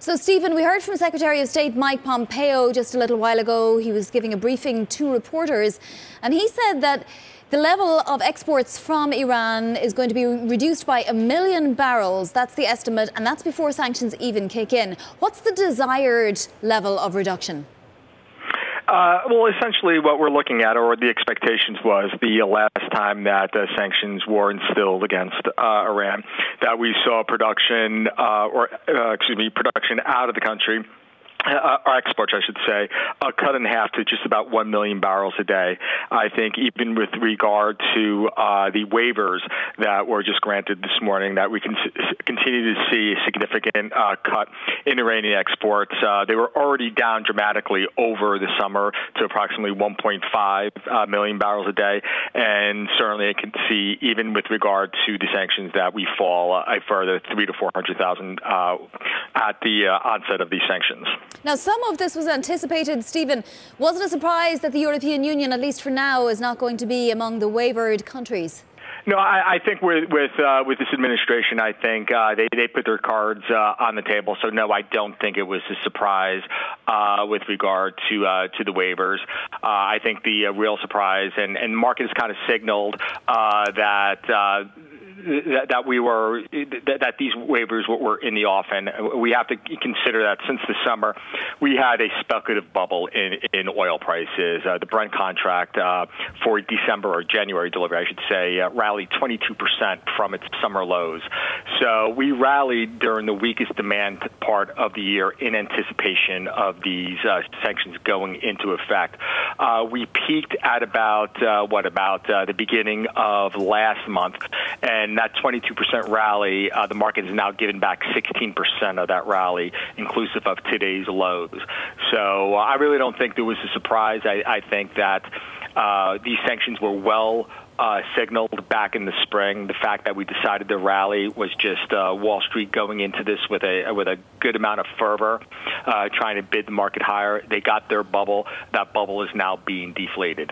So, Stephen, we heard from Secretary of State Mike Pompeo just a little while ago. He was giving a briefing to reporters, and he said that the level of exports from Iran is going to be reduced by 1 million barrels. That's the estimate, and that's before sanctions even kick in. What's the desired level of reduction? Well, essentially what we're looking at, or the expectations was, the last time that sanctions were instilled against Iran, that we saw production, production out of the country, or exports, I should say, cut in half to just about 1 million barrels a day. I think even with regard to the waivers that were just granted this morning, that we can continue to see a significant cut in Iranian exports. They were already down dramatically over the summer to approximately 1.5 million barrels a day, and certainly I can see, even with regard to the sanctions, that we fall a further 300,000 to 400,000 at the onset of these sanctions. Now, some of this was anticipated, Stephen. Was it a surprise that the European Union, at least for now, is not going to be among the waivered countries? No, I think with this administration, I think they put their cards on the table. So no, I don't think it was a surprise with regard to the waivers. I think the real surprise, and markets kind of signaled that these waivers were in the offing. We have to consider that since the summer, we had a speculative bubble in oil prices. The Brent contract for December or January delivery, I should say, rallied 22% from its summer lows. So we rallied during the weakest demand part of the year in anticipation of these sanctions going into effect. We peaked at about the beginning of last month, and that 22% rally, the market has now given back 16% of that rally, inclusive of today's lows. So I really don't think there was a surprise. I think that these sanctions were well signaled back in the spring. The fact that we decided to rally was just Wall Street going into this with a good amount of fervor, trying to bid the market higher. They got their bubble. That bubble is now being deflated.